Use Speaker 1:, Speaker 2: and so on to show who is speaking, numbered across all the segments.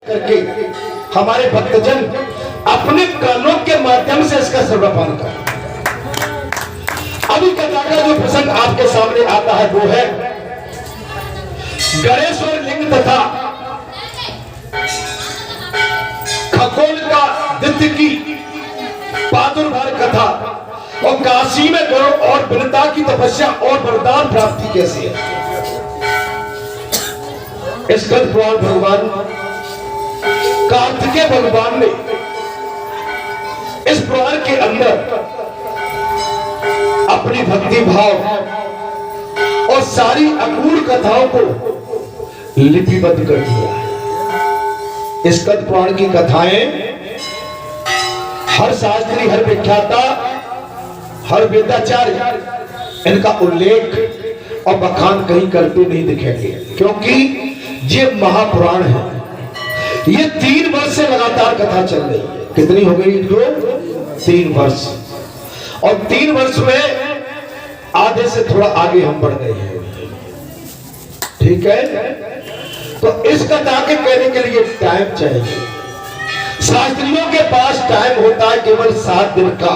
Speaker 1: करके हमारे भक्तजन अपने कानों के माध्यम से इसका सर्वपान कर। अभी कथा का जो प्रसंग आपके सामने आता है वो है गणेश्वर लिंग तथा खगोल का दित्य की प्रादुर्भाव कथा और काशी में गरुड़ और विनता की तपस्या और वरदान प्राप्ति कैसी है। इस ग्रंथ पुराण भगवान कार्तिकेय भगवान ने इस पुराण के अंदर अपनी भक्ति भाव और सारी अपूर्ण कथाओं को लिपिबद्ध कर दिया है। इस ग्रंथ पुराण की कथाएं हर शास्त्री, हर विख्याता, हर वेदाचार्य इनका उल्लेख और बखान कहीं करते नहीं दिखेंगे, क्योंकि ये महापुराण है। ये 3 वर्ष से लगातार कथा चल रही है। कितनी हो गई इनको? 3 वर्ष। और 3 वर्ष में आधे से थोड़ा आगे हम बढ़ गए हैं। ठीक है, तो इस कथा के कहने के लिए टाइम चाहिए। शास्त्रियों के पास टाइम होता है केवल 7 दिन का,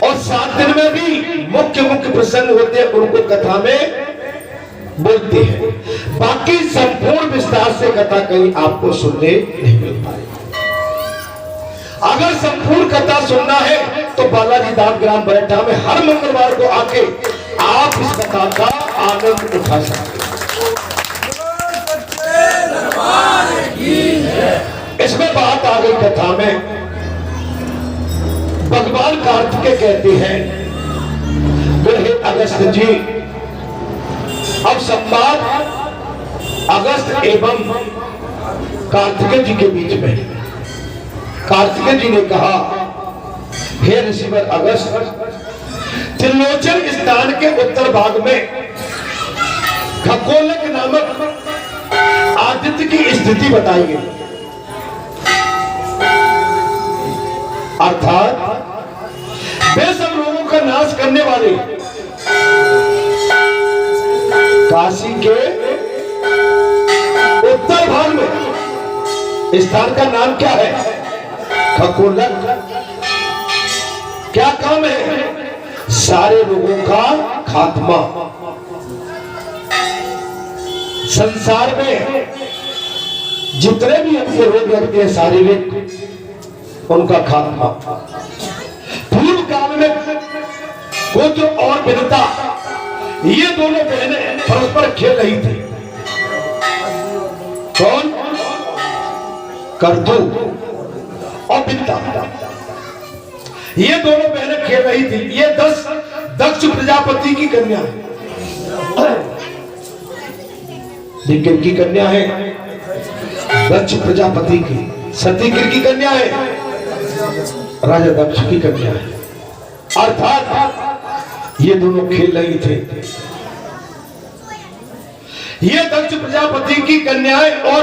Speaker 1: और 7 दिन में भी मुख्य मुख्य प्रसंग होते हैं, उनको कथा में बोलते हैं। बाकी संपूर्ण विस्तार से कथा कहीं आपको सुनने नहीं मिल पाएगी। अगर संपूर्ण कथा सुनना है तो बालाजी धाम ग्राम बैठा में हर मंगलवार को आके आप इस कथा का आनंद उठा सकते हैं। इसमें बात आ गई कथा में, भगवान कार्तिकेय कहते हैं, बोले अगस्त जी, अब संवाद अगस्त एवं कार्तिकेय जी के बीच में। कार्तिकेय जी ने कहा, हे ऋषिवर अगस्त, त्रिलोचन स्थान के उत्तर भाग में खगोलक नामक आदित्य की स्थिति बताई गई। अर्थात वे सब लोगों का नाश करने वाले काशी के उत्तर भाग में स्थान का नाम क्या है? खगोलक। क्या काम है? सारे रोगों का खात्मा। संसार में जितने भी हमको रोग लगते हैं शारीरिक, उनका खात्मा। पूर्व काल में गोत्र और विनता, ये दोनों बहनें परस्पर खेल रही थी। कौन? कर्दू और विनता, ये दोनों बहनें खेल रही थी। ये दक्ष प्रजापति की कन्या है। लेकिन की कन्या है दक्ष प्रजापति की, सती की कन्या है राजा दक्ष की कन्या है। अर्थात ये दोनों खेल रही थे। ये दक्ष प्रजापति की कन्याएं और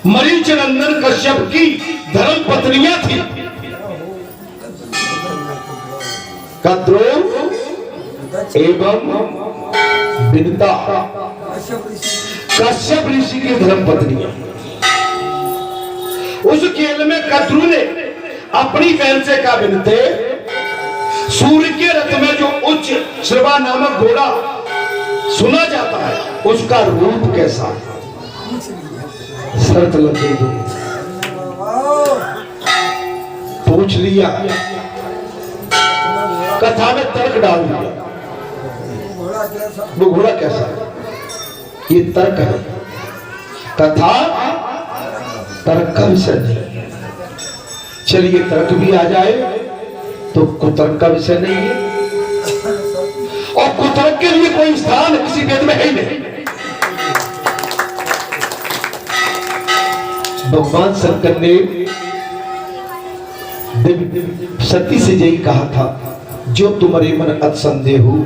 Speaker 1: मरीच नंदन कश्यप की धर्म पत्नियां थी। कद्रोह एवं विनता, कश्यप ऋषि की धर्म पत्नियां। उस खेल में कद्रु ने अपनी बहन से कहा, विनते, सूर्य के रथ में जो उच्च श्रवा नामक घोड़ा सुना जाता है, उसका रूप कैसा है? शर्त लग गई। पूछ लिया, कथा में तर्क डाल दिया। वो घोड़ा कैसा है? ये तर्क है। कथा तर्क का विषय नहीं है। चलिए तर्क भी आ जाए तो कुतर्क का विषय नहीं है, और कुतर्क के लिए कोई स्थान किसी वेद में है ही नहीं। भगवान शंकर ने सती से यही कहा था, जो तुम्हारे मन अत संदेह हो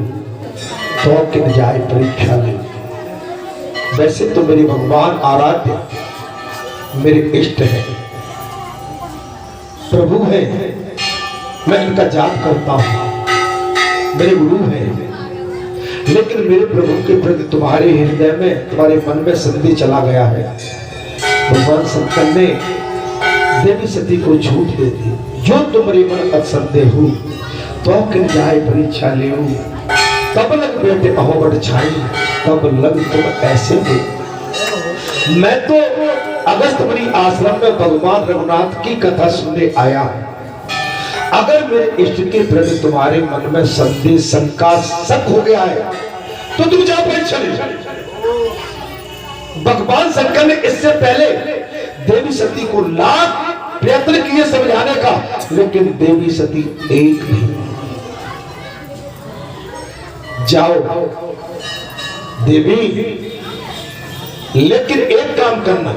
Speaker 1: तो किन जाए परीक्षा ले। वैसे तो मेरे भगवान आराध्य, मेरे इष्ट है, प्रभु है, मैं इनका जाप करता हूं, मेरे गुरु है। लेकिन मेरे प्रभु के प्रति तुम्हारे हृदय में, तुम्हारे मन में संदेह चला गया है। भगवान शंकर ने देवी सती को झूठ दे दी, जो तुम्हारे मन असंदेह हो तो किन जाए परीक्षा ले, तब लग बेटे अहोबट छाई, तब लग तुम ऐसे में। मैं तो अगस्त्यमुनि आश्रम में भगवान रघुनाथ की कथा सुनने आया हूं। अगर मेरे इष्ट के प्रति तुम्हारे मन में संदेह, शंका, शक हो गया है तो तुम जाओ परीक्षा ले। भगवान शंकर ने इससे पहले देवी सती को लाख प्रयत्न किए समझाने का, लेकिन देवी सती एक नहीं। जाओ देवी, लेकिन एक काम करना,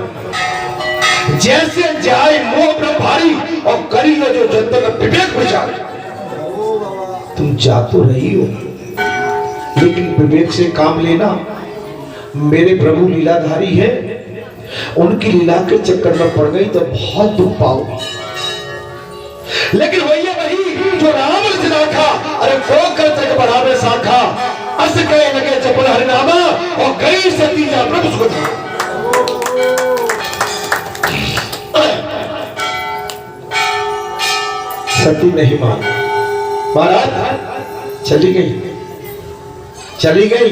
Speaker 1: जैसे जाए मोह ब्रह्म भारी और करी न जो जंतन विवेक विचार। तुम जा तो रही हो, लेकिन विवेक से काम लेना। मेरे प्रभु लीलाधारी है, उनकी लीला के चक्कर में पड़ गई तो बहुत दुख पाओगी। लेकिन वही वही जो राम रचना था, अरे को कर तक बढ़ावे शाखा, अस कहे लगे चपल हरिनामा और गई सती जा प्रभु सुख। सती नहीं मान, महाराज चली गई, चली गई,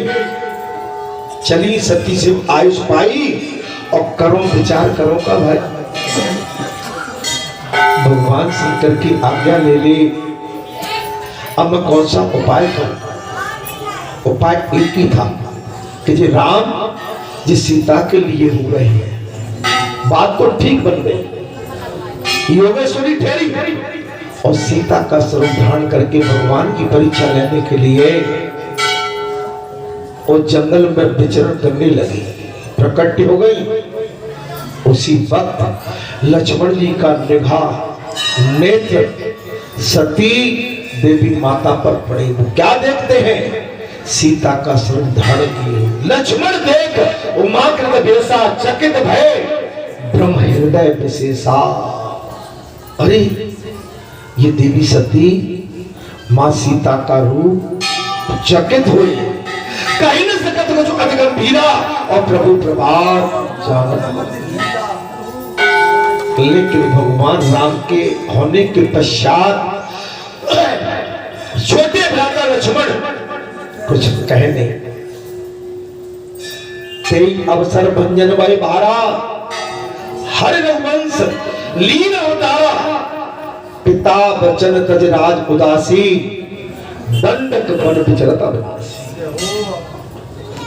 Speaker 1: चली सती से आयुष पाई और करो विचार करो का भाई। भगवान शंकर की आज्ञा ले ली। अब मैं कौन सा उपाय करूं? उपाय एक ही था कि जी राम जी सीता के लिए हो रहे हैं। बात तो ठीक बन गई, योगेश्वरी ठहरी और सीता का स्वरूप धारण करके भगवान की परीक्षा लेने के लिए वो जंगल में विचरण करने लगी, प्रकट हो गई। उसी वक्त लक्ष्मण जी का निगाह नेत्र सती देवी माता पर पड़े। वो क्या देखते हैं? सीता का स्वरूप धारण किए। लक्ष्मण देख उमाकृत बेसा, चकित भय ब्रह्म हृदय विशेषा। अरे ये देवी सती मां सीता का रूप, चकित हुई, कहीं न सकत कुछ अति गंभीरा और प्रभु प्रभात जाना। लेकिन भगवान राम के होने के पश्चात छोटे भ्राता लक्ष्मण कुछ कहे नहीं। तेई अवसर भंजन भाई भारा, हर रघुवंश लीन अवतारा, पिता बचन तज राज उदासी, दंडक बन विचरता विनाशी।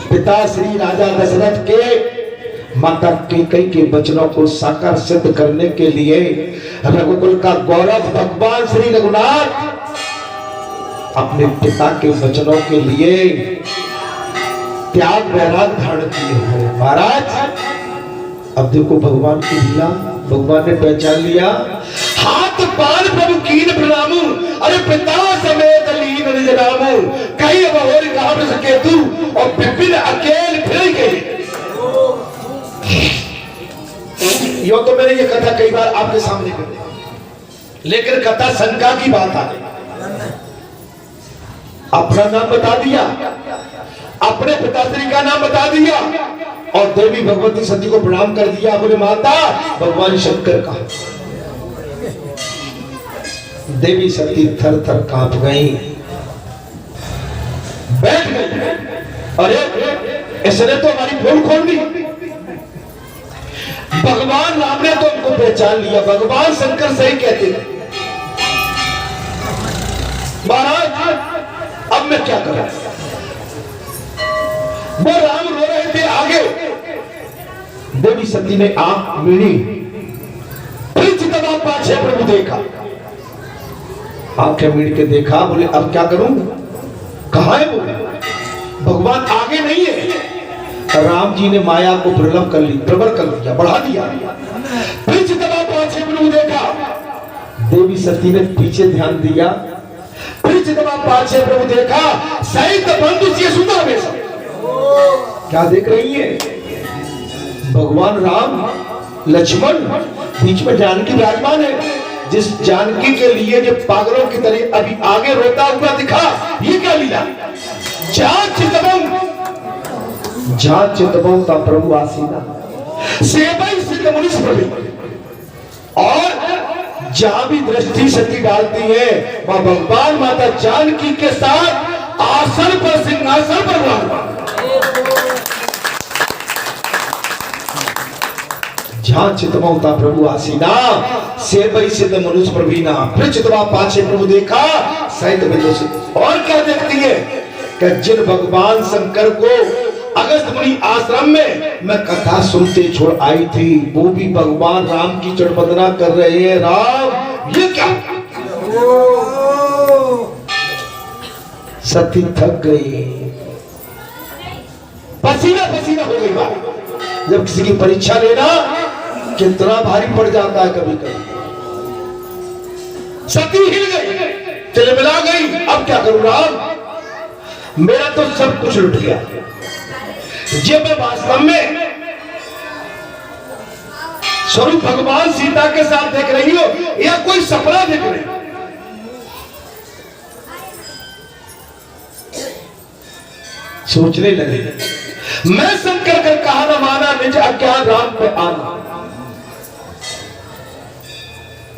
Speaker 1: पिता श्री राजा दशरथ के माता कैकेयी के वचनों को साकार सिद्ध करने के लिए रघुकुल का गौरव भगवान श्री रघुनाथ अपने पिता के वचनों के लिए त्याग वैराग धारण किए हुए। महाराज अब देखो भगवान की लीला, भगवान ने पहचान लिया। हाथ पान प्रभु कीन प्रणाम, अरे पिता समेत लीन निज नाम, कहीं अब और कहा न सके तू और विपिन अकेल फिर गई। यो तो मैंने ये कथा कई बार आपके सामने कर दी, लेकिन कथा शंका की बात आ गई। अपना नाम बता दिया, अपने पिताश्री का नाम बता दिया और देवी भगवती सती को प्रणाम कर दिया। बोले माता भगवान शंकर का। देवी सती थर थर कांप गई, बैठ गई। अरे इसने तो हमारी पोल खोल दी। भगवान राम ने तो उनको पहचान लिया। भगवान शंकर सही कहते थे। महाराज अब मैं क्या करूं? वो राम रो रहे थे आगे। देवी सती ने आंख मीड़ी, फिर चितवा पाछे प्रभु देखा, आंखें मीड़ के देखा। बोले अब क्या करूं? कहां है वो? भगवान आगे नहीं है। राम जी ने माया को प्रबल कर ली, प्रबल कर लिया, बढ़ा दिया। फिर चितवा पाछे प्रभु देखा। देवी सती ने पीछे ध्यान दिया, फिर चितवा पाछे प्रभु देखा। सहित बंधु से सुंदर वेश। क्या देख रही है? भगवान राम लक्ष्मण, बीच में जानकी विराजमान है। जिस जानकी के लिए जो पागलों की तरह अभी आगे रोता हुआ दिखा, ये क्या लीला? जहाँ चितबम ता प्रभु आसीना सेवई सिद्ध मुनीस प्रभु। और जहां भी दृष्टि सती डालती है वह भगवान माता जानकी के साथ आसन पर सिंहासन पर विराजमान। जहां चितमौता प्रभु आसीना सेवई सिद्ध मनुष्य प्रवीणा। फिर चितवा पाछे प्रभु देखा सहित बिंदु। और क्या देखती है कि जिन भगवान शंकर को अगस्त मुनि आश्रम में मैं कथा सुनते छोड़ आई थी वो भी भगवान राम की चढ़वंदना कर रहे हैं। राम ये क्या? सती थक गई, पसीना पसीना हो गई बात। जब किसी की परीक्षा लेना कितना भारी पड़ जाता है कभी कभी। सती हिल गई, तिलमिला गई। अब क्या करूं राम, मेरा तो सब कुछ लुट गया। ये मैं वास्तव में स्वरूप भगवान सीता के साथ देख रही हो या कोई सपना देख रही हो? सोचने लगे। मैं शंकर का कहा न माना, निज अज्ञान राम पे आना।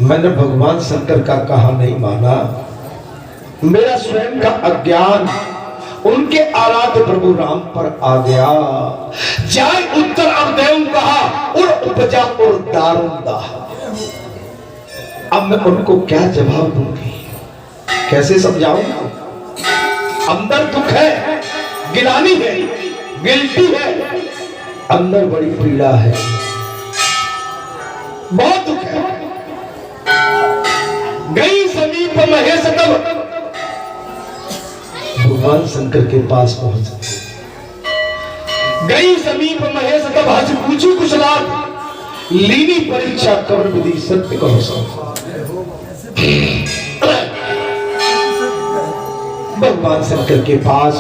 Speaker 1: मैंने भगवान शंकर का कहा नहीं माना, मेरा स्वयं का अज्ञान उनके आराध्य प्रभु राम पर आ गया। जाय उत्तर अवदेव कहा और उपजा और दारुण दाह। अब मैं उनको क्या जवाब दूंगी, कैसे समझाऊंगा? अंदर दुख है, गिलानी है, गिल्टी है, अंदर बड़ी पीड़ा है, बहुत दुख है। गई समीप महेश तब भगवान शंकर के पास पहुंच गई। समीप महेश तब हज पूछी कुशलात, लीनी परीक्षा कवर विधि सत्य कहो सब। भगवान शंकर के पास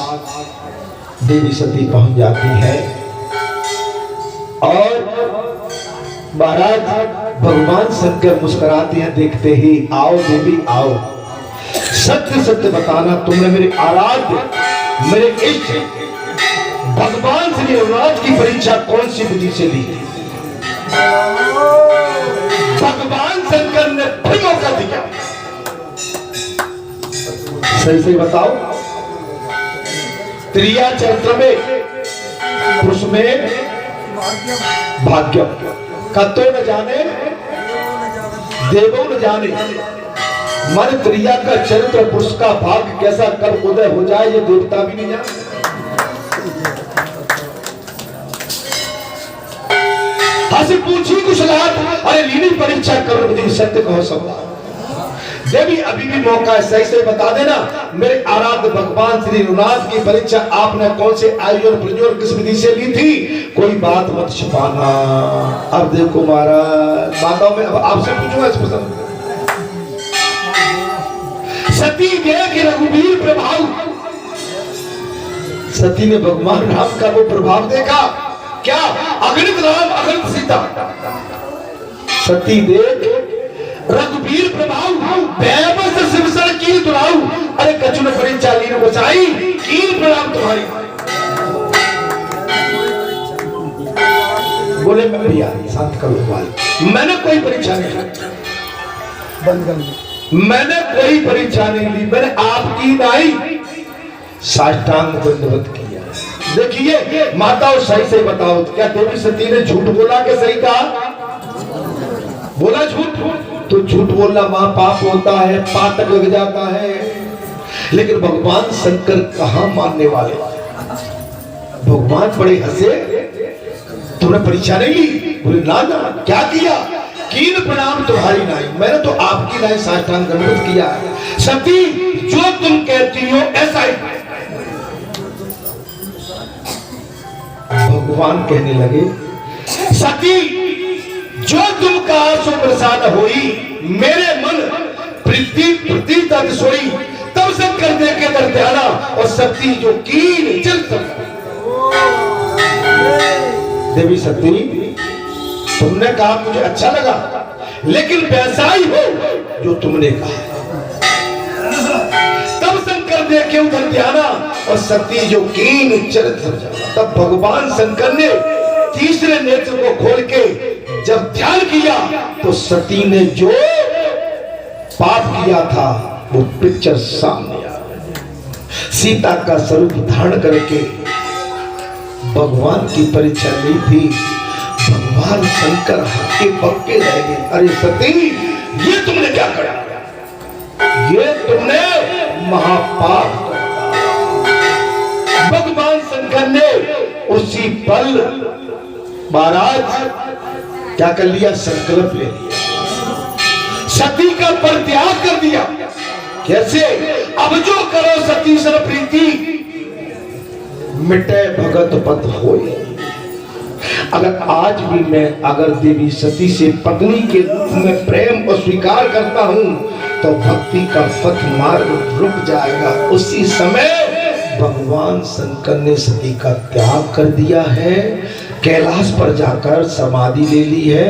Speaker 1: देवी सती पहुंच जाती है और महाराज भगवान शंकर मुस्कुराते हैं देखते ही। आओ देवी आओ, सत्य सत्य बताना, तुमने मेरे आराध्य मेरे इष्ट भगवान श्री रघुनाथ की परीक्षा कौन सी विधि से ली? भगवान शंकर ने फिर मौका दिया, सही सही बताओ। त्रिया चरित्र में पुरुष में भाग्य कतो न जाने देवो न जाने। मन त्रिया का चरित्र पुरुष का भाग्य कैसा कब उदय हो जाए ये देवता भी नहीं जाने। हंसी पूछी कुशलात, अरे लीनी परीक्षा करो विधि सत्य कहो सब। देवी अभी भी मौका है, सही से बता देना मेरे आराध्य भगवान श्री रघुनाथ की परीक्षा आपने कौन से आयु और प्रयोजन किस विधि से ली थी? कोई बात मत छुपाना। अब देखो महाराज माताओं में अब आपसे पूछूंगा इस प्रसंग। सती देख रघुवीर प्रभाव, सती ने भगवान राम का वो प्रभाव देखा। क्या? अगणित राम अगणित सीता। सती देख रघुवीर प्रभाव, बेबस सिमसर कील दुराऊ। अरे कछु न परीक्षा लीन बचाई, कील प्रणाम तुम्हारी। बोले मैं भैया शांत करो भाई, मैंने कोई परीक्षा नहीं बंद कर दी, मैंने कोई परीक्षा नहीं ली, मैंने आपकी नाई साष्टांग दंडवत किया। देखिए माताओं सही से बताओ, क्या देवी सती ने झूठ बोला कि सही कहा? बोला झूठ, तो झूठ बोलना महापाप होता है, पातक लग जाता है। लेकिन भगवान शंकर कहां मानने वाले? भगवान बड़े हंसे, तुमने परीक्षा नहीं ली? बोले ना ना, क्या किया? कीन प्रणाम तुम्हारी नाई, मैंने तो आपकी नाई साष्टांग दंडवत किया है। सती जो तुम कहती हो ऐसा ही। भगवान कहने लगे सती जो तुम कहा सो प्रसाद होई, मेरे मन प्रीति तक सोई। तब सब कर दे के दर ध्याना और सती जो कीन चल सकती। देवी सती तुमने कहा मुझे अच्छा लगा, लेकिन वैसा ही हो जो तुमने कहा। तब शंकर उधर देखे उधर ध्यान, और सती जो कीन चरित्र जाना। तब भगवान शंकर ने तीसरे नेत्र को खोल के जब ध्यान किया तो सती ने जो पाप किया था वो पिक्चर सामने आ, सीता का स्वरूप धारण करके भगवान की परीक्षा ली थी। भगवान शंकर हक्के पक्के रह गए, अरे सती ये तुमने क्या करा, ये तुमने महापाप किया। भगवान शंकर ने उसी पल महाराज क्या कर लिया, संकल्प ले लिया, सती का परित्याग कर दिया। कैसे, अब जो करो सती सर प्रीति, मिटे भगत पद होए। अगर आज भी मैं अगर देवी सती से पत्नी के रूप में प्रेम और स्वीकार करता हूं तो भक्ति का पथ मार्ग रुक जाएगा। उसी समय भगवान शंकर ने सती का त्याग कर दिया है, कैलाश पर जाकर समाधि ले ली है।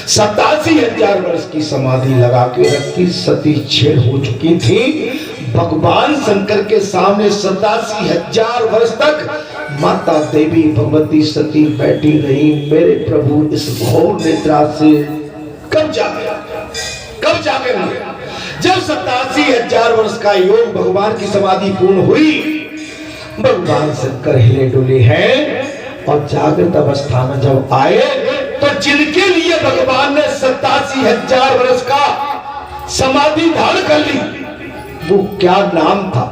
Speaker 1: 87,000 वर्ष की समाधि लगा के रखी, सती छेड़ हो चुकी थी। भगवान शंकर के सामने 87,000 वर्ष तक माता देवी भगवती सती बैठी रही। मेरे प्रभु इस घोर निद्रा से कब जागे, कब जागेंगे? जब 87,000 वर्ष का योग भगवान की समाधि पूर्ण हुई, भगवान शंकर हिले डुले हैं और जागृत अवस्था में जब आए तो जिनके लिए भगवान ने 87,000 वर्ष का समाधि धारण कर ली, वो क्या नाम था,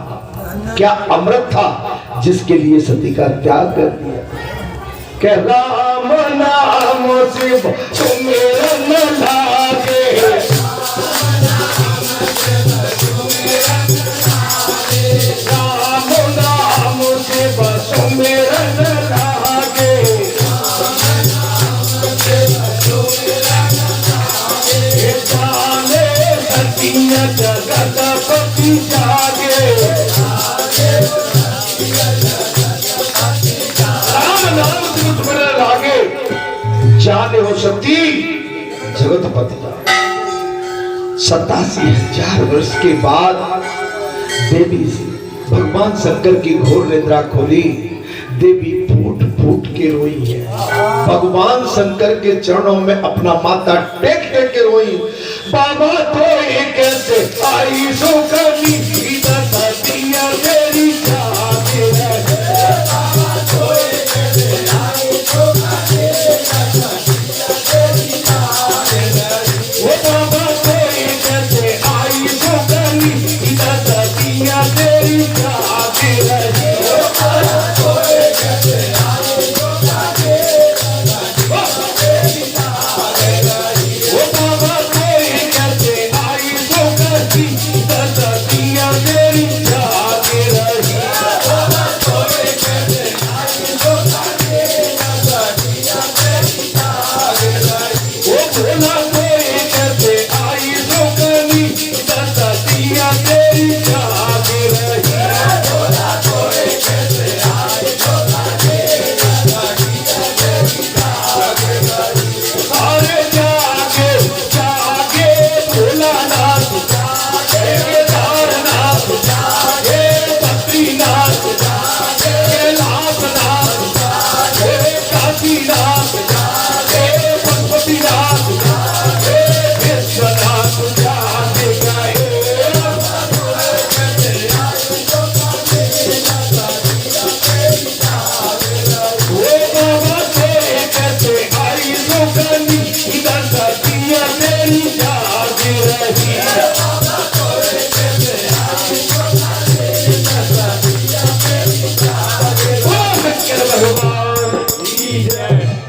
Speaker 1: क्या अमृत था जिसके लिए सती का त्याग कर दिया। क्या राम नाम से सुमिरन लागे, राम नाम से सुमिरन लागे, जाने सतिया जगत पति जागे, जाने हो सती जगतपति। 87,000 वर्ष के बाद देवी भगवान शंकर की घोर निद्रा खोली। देवी फूट फूट के रोई है, भगवान शंकर के चरणों में अपना माथा टेक टेक के रोई। बाबा तो कैसे आई सो कली सतिया मेरी जागे, बाबा तो आई सो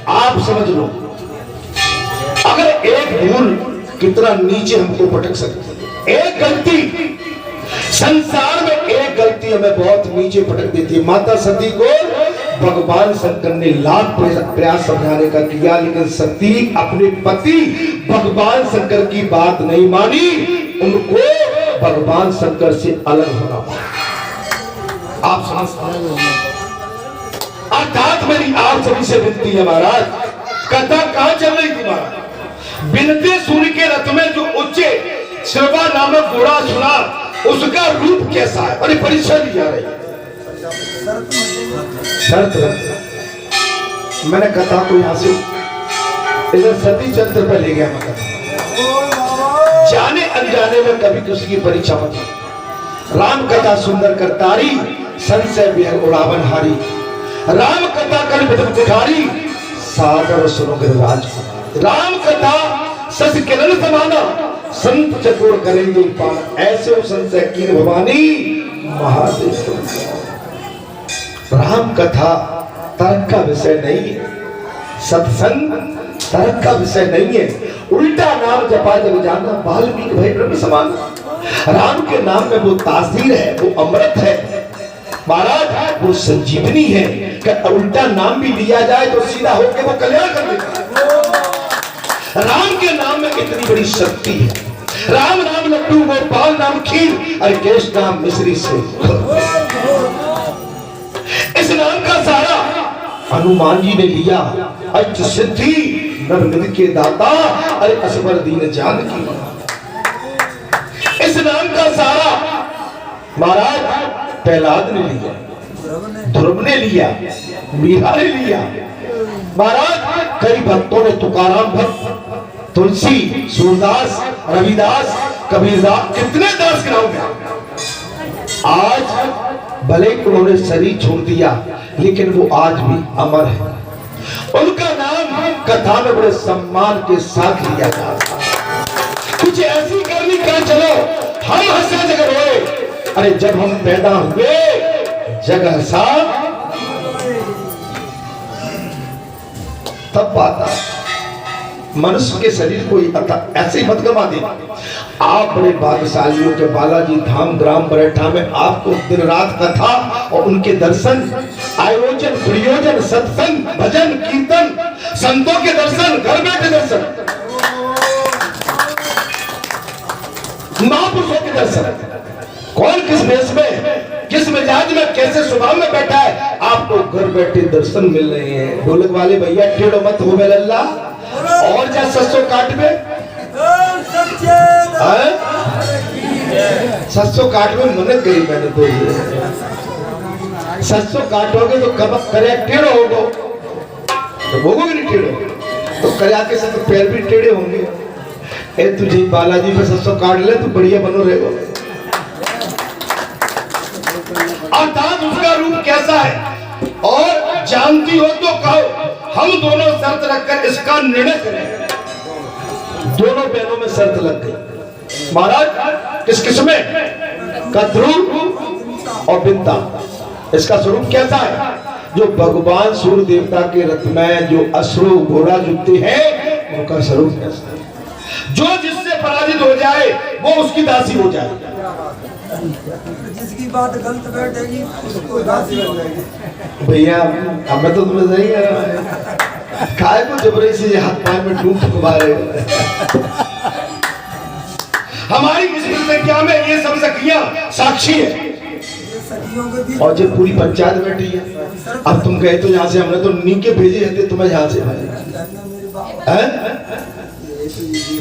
Speaker 1: आप समझ लो, अगर एक भूल कितना नीचे हमको पटक सकती है, एक गलती संसार में, एक गलती हमें बहुत नीचे पटक देती है। माता सती को भगवान शंकर ने लाख प्रयास समझाने का किया, लेकिन सती अपने पति भगवान शंकर की बात नहीं मानी, उनको भगवान शंकर से अलग होना पड़ा। आप समझ, अर्थात मेरी आप सभी से विनती है महाराज, कथा कहां चल रही थी महाराज? बिनते सूर्य के रथ में जो उच्चे श्रवा नामक घोड़ा सुना, उसका रूप कैसा है, बड़ी परीक्षा दी जा रही है। शर्त मैंने कथा को यहां से इधर सती चंद्र पर ले गया, मगर जाने अनजाने में कभी किसी की परीक्षा मत। राम कथा सुंदर करतारी, संशय विहर उड़ावन हारी। राम कथा कर भिखारी, सादर सुनो गिरिराज। राम कथा सस किरण समाना, संत चकोर करेंगे पान। ऐसे संशय की भवानी महादेव। राम कथा तर्क का विषय नहीं है, सत्संग तर्क का विषय नहीं है। उल्टा नाम जपा जग जाना, वाल्मीकि भई ब्रह्म समान। राम के नाम में वो तासीर है, वो अमृत है महाराज, वो संजीवनी है। कि उल्टा नाम भी लिया जाए तो सीधा होके वो कल्याण कर देता। राम के नाम में इतनी बड़ी शक्ति है। राम नाम लड्डू, गोपाल नाम खीर, और केश नाम मिश्री से। इस नाम का सारा हनुमान जी ने लिया। अष्ट सिद्धि नवनिधि के दाता, अरे असबर दीन जानकी। इस नाम का सारा महाराज प्रहलाद ने लिया, ध्रुव ने लिया, मीरा ने लिया महाराज। कई भक्तों ने, तुकाराम भक्त, तुलसी, सूरदास, रविदास, कबीरदास, कितने दास गिनाऊंगा। आज भले उन्होंने शरीर छोड़ दिया, लेकिन वो आज भी अमर है। उनका नाम कथा में बड़े सम्मान के साथ लिया जाता। कुछ ऐसी करनी कर चलो, हम हंसे जग रोए। अरे जब हम पैदा हुए जग हंसा, तब बात मनुष्य के शरीर को ऐसे ही मत गवा दे। आप बड़े भाग्यशालियों के बालाजी धाम ग्राम बरेठा में आपको दिन रात कथा और उनके दर्शन, आयोजन, प्रयोजन, सत्संग, भजन, कीर्तन, संतों के दर्शन, घर बैठे दर्शन, महापुरुषों के दर्शन। कौन किस भेष में, किस मिजाज में, कैसे स्वभाव में बैठा है, आपको घर बैठे दर्शन मिल रहे हैं। ढोलक वाले भैया टेढ़ो मत हो गए लल्ला, और जा 700 काट में 700 काट में मन्नत करी मैंने तो। 700 काटोगे तो कब करे टेढ़ो होगो, तो भोगोगे नहीं टेढ़ो, तो करिया के साथ पैर भी टेढ़े होंगे। ए तुझे बालाजी में 700 काट ले तो बढ़िया बनो रहेगा। अर्थात उसका रूप कैसा है और जानती हो तो कहो। हम दोनों शर्त रखकर इसका निर्णय करें। दोनों बहनों में शर्त लग गई महाराज। किस किस में? कद्रू और बिंदा। इसका स्वरूप कैसा है? जो भगवान सूर्य देवता के रथ में जो अश्रु घोड़ा जुटते हैं, उनका स्वरूप कैसा है? जो जिससे पराजित हो जाए वो उसकी दासी हो जाए।
Speaker 2: जिसकी बात गलत बैठेगी उसको दासी हो जाएगी।
Speaker 1: भैया अब तो तुम्हें नहीं है, काय को जबरे से हाथ पांव में डूब मारे। हमारी इस प्रतिज्ञा में ये सब सखियां साक्षी है, और जब पूरी पंचायत बैठी है। अब तुम गए तो यहाँ से, हमने तो नीचे भेजे जाते तुम्हें यहाँ से।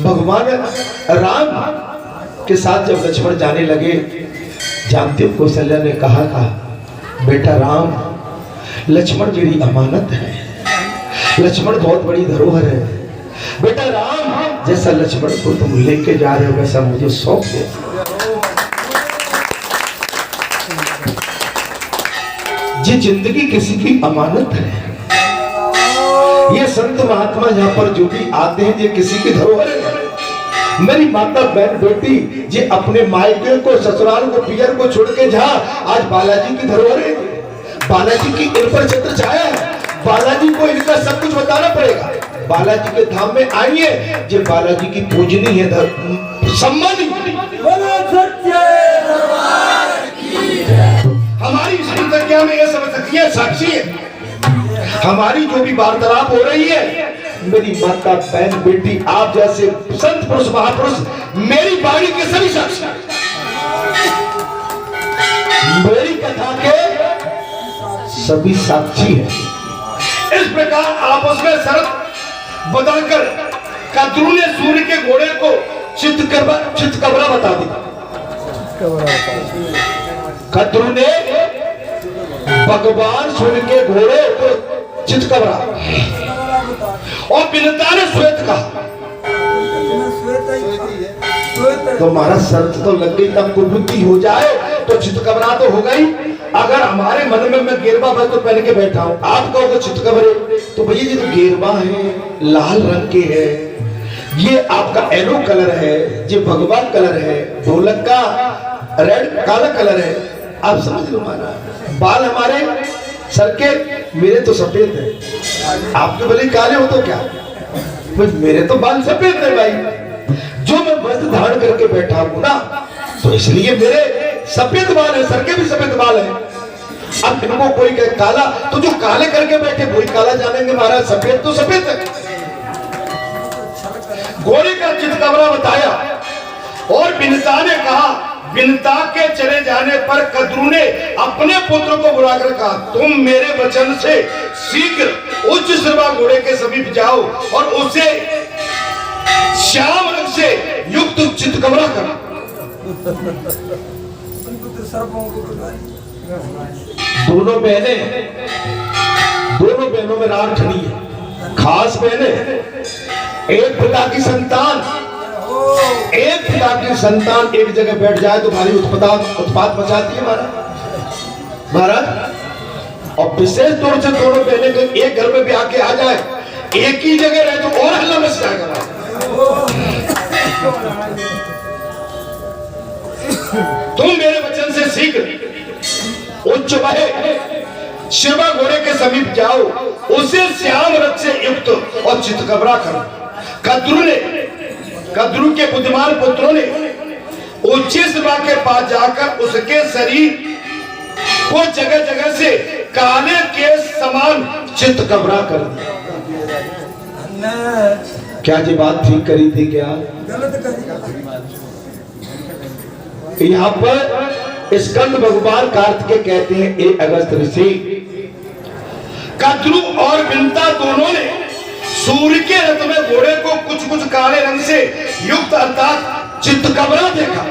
Speaker 1: भगवान राम के साथ जब लक्ष्मण जाने लगे, जानते हो कौशल्या ने कहा बेटा राम, लक्ष्मण मेरी अमानत है, लक्ष्मण बहुत बड़ी धरोहर है। बेटा राम, जैसा लक्ष्मण को तुम लेके जा रहे हो वैसा मुझे सौंप दो। ये जिंदगी किसी की अमानत है। ये संत महात्मा यहाँ पर जो भी आते हैं ये किसी की धरोहर है। मेरी माता बहन बेटी ये अपने मायके को, ससुराल को, पियर को छोड़ के जहाँ आज बालाजी की धरोहर है, बालाजी की इन पर छत्र छाया है। बालाजी को इनका सब कुछ बताना पड़ेगा। बालाजी के धाम में आइए, ये बालाजी की पूजनी है, सम्मानी। हमारी इस प्रतिज्ञा में ये सब सखियां साक्षी है। हमारी जो भी वार्तालाप हो रही है, मेरी माता बहन बेटी आप जैसे संत पुरुष महापुरुष मेरी वाणी के सभी साक्षी, मेरी कथा के सभी साक्षी है। इस प्रकार आपस में शर्त बदलकर कद्रू ने सूर्य के घोड़े को चित्त कबरा बता दी। कद्रू ने भगवान सूर्य के घोड़े को चितकबरा और बिनता ने श्वेत कहा। तो हमारा शर्त तो लग गई, तब कुबुद्धि हो जाए तो चितकबरा तो हो गई। अगर हमारे मन में मैं गेरवा मैं तो पहन के बैठा हूं, आप कहोगे चितकबरे, तो भैया जी तो गेरवा है, लाल रंग के है, ये आपका येलो कलर है, ये भगवा कलर है, ढोलक का रेड काला कलर है। आप समझ लो, हमारा बाल हमारे सर के, मेरे तो सफेद है, आपके भले काले हो तो क्या, मेरे तो बाल सफेद है भाई। जो मैं वस्त्र धारण करके बैठा हूं ना, तो इसलिए मेरे सफेद बाल है, सर के भी सफेद बाल है। अब इनको कोई कहे काला, तो जो काले करके बैठे वही काला जानेंगे, महाराज सफेद तो सफेद है। घोड़े का चितकबरा बताया और बिनता ने कहा। बिनता के चले जाने पर कद्रू ने अपने पुत्र को बुलाकर कहा, तुम मेरे वचन से शीघ्र उच्च श्रवा घोड़े के समीप जाओ और उसे श्याम रंग से युक्त चितकबरा करो। दोनों बहनों में राग ठनी है, खास बहने, एक पिता की संतान, एक पिता की संतान एक जगह बैठ जाए तो भारी उत्पात मचाती है महाराज। और विशेष तौर से दोनों बहनें एक घर में भी आके आ जाए, एक ही जगह रहे तो और हल्ला मच जाएगा। तुम मेरे वचन से शीघ्र उच्च बहे शिवा घोड़े के समीप जाओ, उसे श्याम रथ से युक्त और चितकबरा करो। कद्रू के बुद्धिमान पुत्रों ने उच्च शिवा के पास जाकर उसके शरीर को जगह जगह से काले के समान चितकबरा कर दिया। क्या जी बात ठीक करी थी क्या? यहाँ पर स्कंद भगवान कार्तिकेय कहते हैं, 1 अगस्त ऋषि कद्रू और बिनता दोनों ने सूर्य के रथ में घोड़े को कुछ कुछ काले रंग से युक्त अर्थात चितकबरा देखा।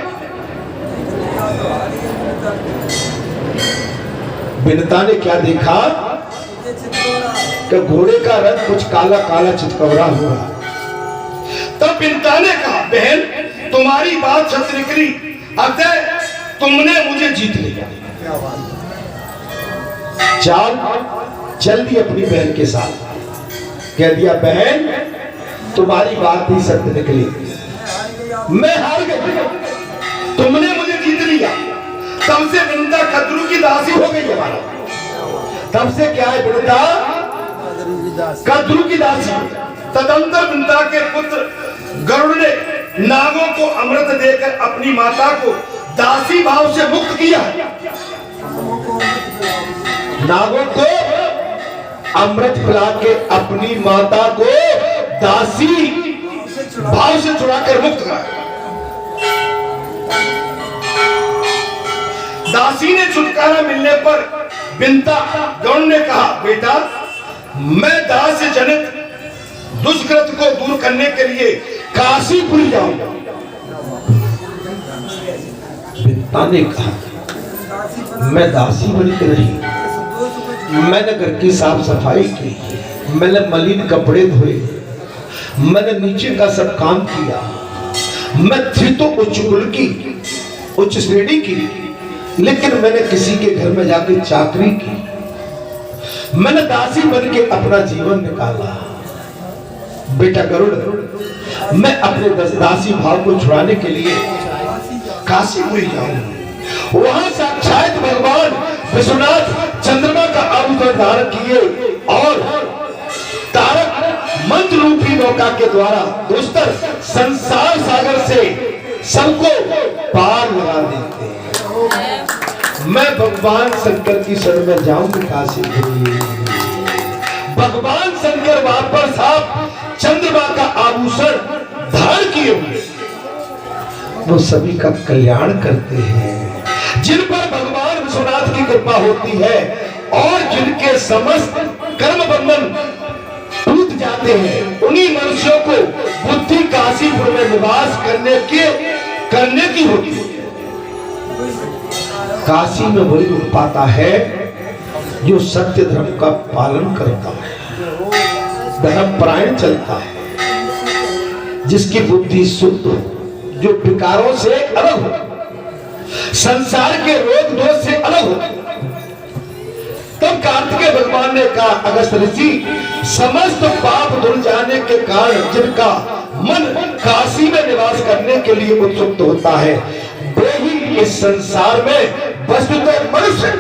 Speaker 1: बिनता ने क्या देखा कि घोड़े का रंग कुछ काला काला चितकबरा हुआ। तब बिनता ने कहा, बहन तुम्हारी बात सच निकली, अतः तुमने मुझे जीत लिया। चल दी अपनी बहन के साथ, कह दिया बहन तुम्हारी बात ही सत्य निकली, मैं हार गई, तुमने मुझे जीत लिया। तब से बिनता कद्रू की दासी हो गई हमारा। तब से क्या है बिनता? कद्रू की दासी। तदंतर बिनता के पुत्र गरुड़ ने नागों को अमृत देकर अपनी माता को दासी भाव से मुक्त किया। नागों को अमृत पिला के अपनी माता को दासी भाव से छुड़ाकर मुक्त करा। दासी ने छुटकारा मिलने पर बिनता गरुड़ ने कहा, बेटा मैं दास जनित दुष्कृत को दूर करने के लिए काशीपुरी जाऊंगा। बिनता ने कहा, मैं दासी बनी के नहीं, मैंने घर की साफ सफाई की, मैंने मलिन कपड़े धोए, मैंने नीचे का सब काम किया, मैं थी तो उच्च कुल की, उच्च श्रेणी की, लेकिन मैंने किसी के घर में जाकर चाकरी की, मैंने दासी बन के अपना जीवन निकाला। बेटा गरुड़, मैं अपने दासी भाव को छुड़ाने के लिए काशीपुरी जाऊंगा। वहां साक्षात भगवान विश्वनाथ चंद्रमा का अवतार धारण किए और तारक मंत्र रूपी नौका के द्वारा दुस्तर संसार सागर से सबको पार लगा देते हैं। मैं भगवान शंकर की शरण में जाऊंगा काशीपुरी। भगवान शंकर वापस आप चंद्रमा का आभूषण धारण किए हुए वो सभी का कल्याण करते हैं, जिन पर भगवान विश्वनाथ की कृपा होती है और जिनके समस्त कर्म बंधन टूट जाते हैं, उन्हीं मनुष्यों को बुद्धि काशीपुर में निवास करने की होती है। काशी में वही रुक पाता है जो सत्य धर्म का पालन करता है, धर्म परायण चलता है, जिसकी बुद्धि शुद्ध हो, जो विकारों से अलग हो, संसार के रोग दोष से अलग हो। तब कार्तिकेय भगवान ने कहा, अगस्त ऋषि, समस्त पाप धुल जाने के कारण जिनका मन काशी में निवास करने के लिए उत्सुक होता है, वे ही इस संसार में वस्तुतः मनुष्य